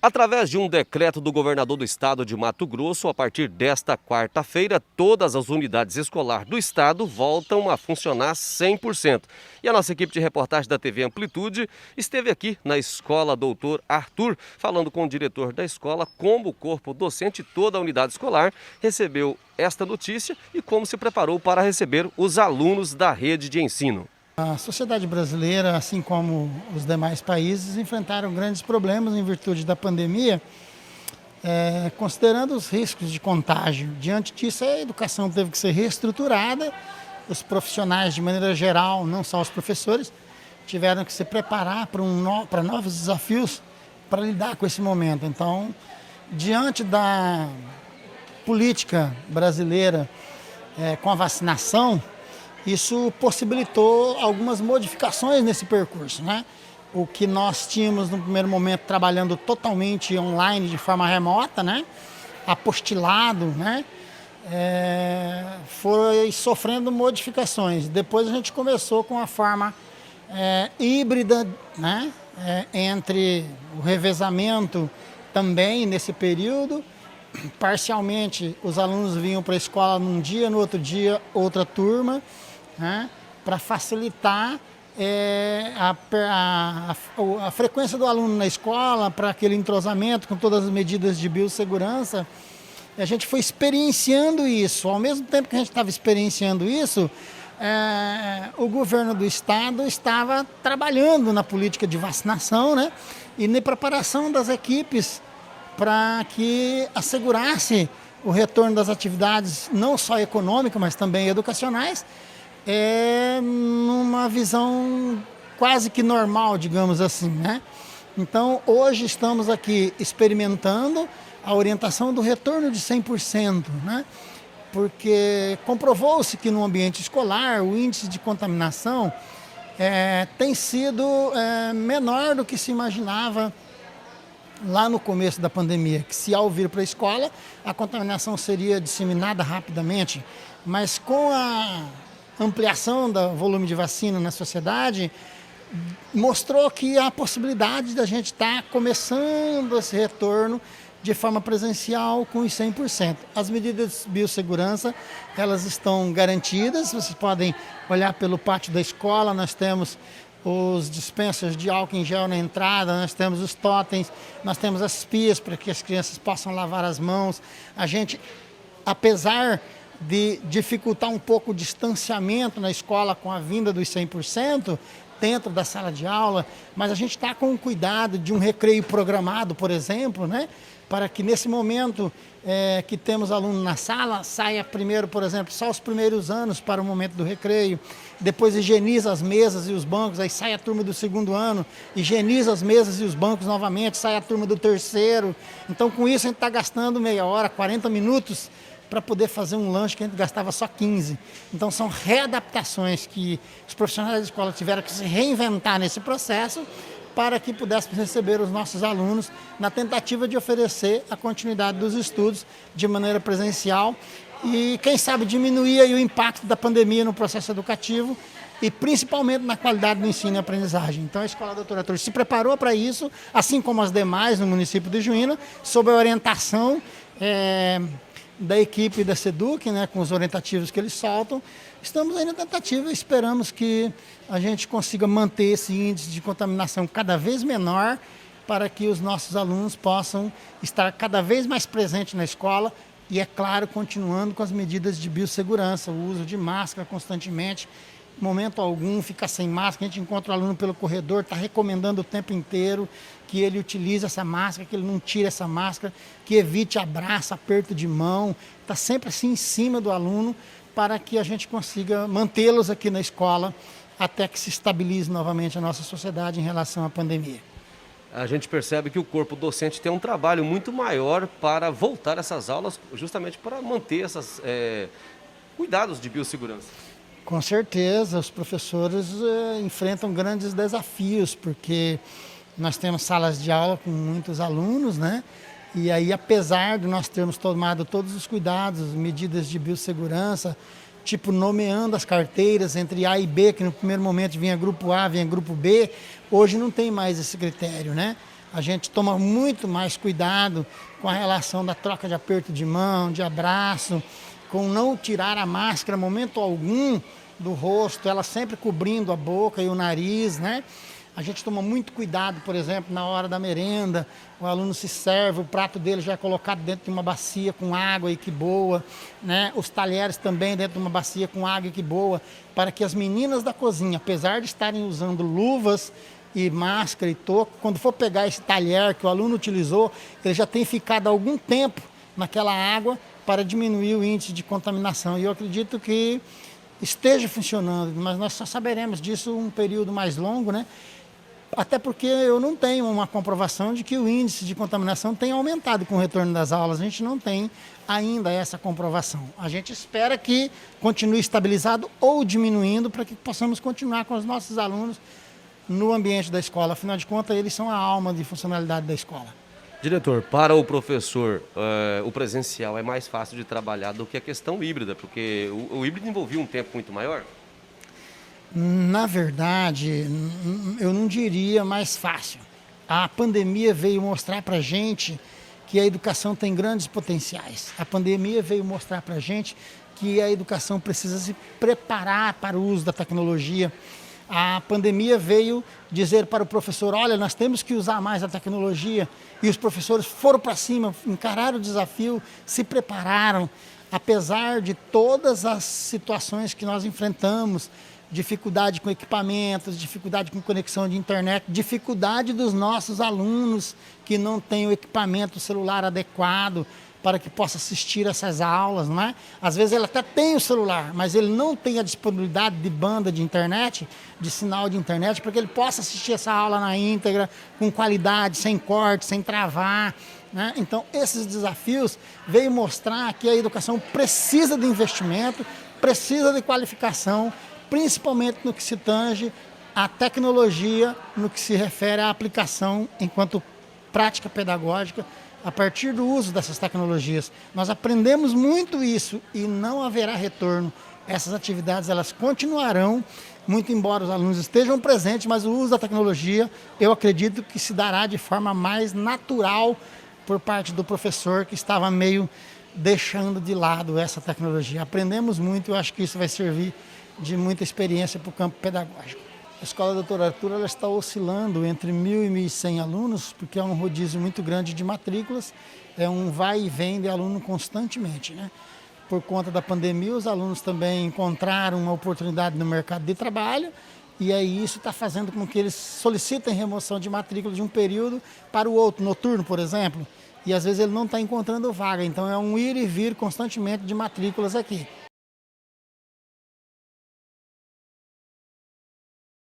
Através de um decreto do governador do estado de Mato Grosso, a partir desta quarta-feira, todas as unidades escolares do estado voltam a funcionar 100%. E a nossa equipe de reportagem da TV Amplitude esteve aqui na escola Doutor Arthur, falando com o diretor da escola como o corpo docente e toda a unidade escolar recebeu esta notícia e como se preparou para receber os alunos da rede de ensino. A sociedade brasileira, assim como os demais países, enfrentaram grandes problemas em virtude da pandemia, considerando os riscos de contágio. Diante disso, a educação teve que ser reestruturada, os profissionais, de maneira geral, não só os professores, tiveram que se preparar para novos desafios para lidar com esse momento. Então, diante da política brasileira com a vacinação, isso possibilitou algumas modificações nesse percurso, né? O que nós tínhamos no primeiro momento trabalhando totalmente online, de forma remota, né? Apostilado, né? Foi sofrendo modificações. Depois a gente começou com a forma híbrida, né? Entre o revezamento também nesse período. Parcialmente os alunos vinham para a escola num dia, no outro dia outra turma, né, para facilitar a frequência do aluno na escola, para aquele entrosamento com todas as medidas de biossegurança. A gente foi experienciando isso. Ao mesmo tempo que a gente estava experienciando isso, o governo do estado estava trabalhando na política de vacinação, né, e na preparação das equipes para que assegurasse o retorno das atividades não só econômicas, mas também educacionais, numa visão quase que normal, digamos assim, né? Então, hoje estamos aqui experimentando a orientação do retorno de 100%, né? Porque comprovou-se que no ambiente escolar o índice de contaminação tem sido menor do que se imaginava lá no começo da pandemia, que se ao vir para a escola, a contaminação seria disseminada rapidamente, mas com a ampliação do volume de vacina na sociedade, mostrou que há a possibilidade da gente estar começando esse retorno de forma presencial com os 100%. As medidas de biossegurança, elas estão garantidas, vocês podem olhar pelo pátio da escola, nós temos os dispensers de álcool em gel na entrada, nós temos os totens, nós temos as pias para que as crianças possam lavar as mãos. A gente, apesar de dificultar um pouco o distanciamento na escola com a vinda dos 100%, dentro da sala de aula, mas a gente está com o cuidado de um recreio programado, por exemplo, né? Para que nesse momento que temos aluno na sala, saia primeiro, por exemplo, só os primeiros anos para o momento do recreio, depois higieniza as mesas e os bancos, aí sai a turma do segundo ano, higieniza as mesas e os bancos novamente, sai a turma do terceiro. Então, com isso, a gente está gastando meia hora, 40 minutos, para poder fazer um lanche que a gente gastava só 15. Então, são readaptações que os profissionais da escola tiveram que se reinventar nesse processo para que pudéssemos receber os nossos alunos na tentativa de oferecer a continuidade dos estudos de maneira presencial e, quem sabe, diminuir aí o impacto da pandemia no processo educativo e principalmente na qualidade do ensino e aprendizagem. Então, a Escola Doutor Arthur se preparou para isso, assim como as demais no município de Juína, sob a orientação da equipe da SEDUC, né, com os orientativos que eles soltam. Estamos aí na tentativa e esperamos que a gente consiga manter esse índice de contaminação cada vez menor para que os nossos alunos possam estar cada vez mais presentes na escola e, é claro, continuando com as medidas de biossegurança, o uso de máscara constantemente. Em momento algum ficar sem máscara, a gente encontra o aluno pelo corredor, está recomendando o tempo inteiro que ele utilize essa máscara, que ele não tire essa máscara, que evite abraço, aperto de mão, está sempre assim em cima do aluno para que a gente consiga mantê-los aqui na escola até que se estabilize novamente a nossa sociedade em relação à pandemia. A gente percebe que o corpo docente tem um trabalho muito maior para voltar essas aulas, justamente para manter esses cuidados de biossegurança. Com certeza, os professores enfrentam grandes desafios, porque nós temos salas de aula com muitos alunos, né? E aí, apesar de nós termos tomado todos os cuidados, medidas de biossegurança, tipo nomeando as carteiras entre A e B, que no primeiro momento vinha grupo A, vinha grupo B, hoje não tem mais esse critério, né? A gente toma muito mais cuidado com a relação da troca de aperto de mão, de abraço, com não tirar a máscara momento algum do rosto, ela sempre cobrindo a boca e o nariz, né? A gente toma muito cuidado, por exemplo, na hora da merenda, o aluno se serve, o prato dele já é colocado dentro de uma bacia com água e que boa, né? Os talheres também dentro de uma bacia com água e que boa, para que as meninas da cozinha, apesar de estarem usando luvas e máscara e touca, quando for pegar esse talher que o aluno utilizou, ele já tem ficado algum tempo naquela água para diminuir o índice de contaminação. E eu acredito que esteja funcionando, mas nós só saberemos disso um período mais longo, né? Até porque eu não tenho uma comprovação de que o índice de contaminação tenha aumentado com o retorno das aulas. A gente não tem ainda essa comprovação. A gente espera que continue estabilizado ou diminuindo para que possamos continuar com os nossos alunos no ambiente da escola. Afinal de contas, eles são a alma de funcionalidade da escola. Diretor, para o professor, o presencial é mais fácil de trabalhar do que a questão híbrida, porque o híbrido envolvia um tempo muito maior? Na verdade, eu não diria mais fácil. A pandemia veio mostrar para a gente que a educação tem grandes potenciais. A pandemia veio mostrar para a gente que a educação precisa se preparar para o uso da tecnologia. A pandemia veio dizer para o professor, olha, nós temos que usar mais a tecnologia. E os professores foram para cima, encararam o desafio, se prepararam. Apesar de todas as situações que nós enfrentamos, dificuldade com equipamentos, dificuldade com conexão de internet, dificuldade dos nossos alunos que não têm o equipamento celular adequado para que possa assistir essas aulas, não é? Às vezes ele até tem o celular, mas ele não tem a disponibilidade de banda de internet, de sinal de internet, para que ele possa assistir essa aula na íntegra, com qualidade, sem corte, sem travar, né? Então, esses desafios veio mostrar que a educação precisa de investimento, precisa de qualificação, principalmente no que se tange à tecnologia, no que se refere à aplicação enquanto prática pedagógica, a partir do uso dessas tecnologias. Nós aprendemos muito isso e não haverá retorno. Essas atividades elas continuarão, muito embora os alunos estejam presentes, mas o uso da tecnologia, eu acredito que se dará de forma mais natural por parte do professor que estava meio deixando de lado essa tecnologia. Aprendemos muito e eu acho que isso vai servir de muita experiência para o campo pedagógico. A Escola Doutor Arthur ela está oscilando entre 1.000 e 1.100 alunos, porque é um rodízio muito grande de matrículas, é um vai e vem de aluno constantemente, né? Por conta da pandemia, os alunos também encontraram uma oportunidade no mercado de trabalho e aí isso está fazendo com que eles solicitem remoção de matrícula de um período para o outro, noturno, por exemplo, e às vezes ele não está encontrando vaga, então é um ir e vir constantemente de matrículas aqui.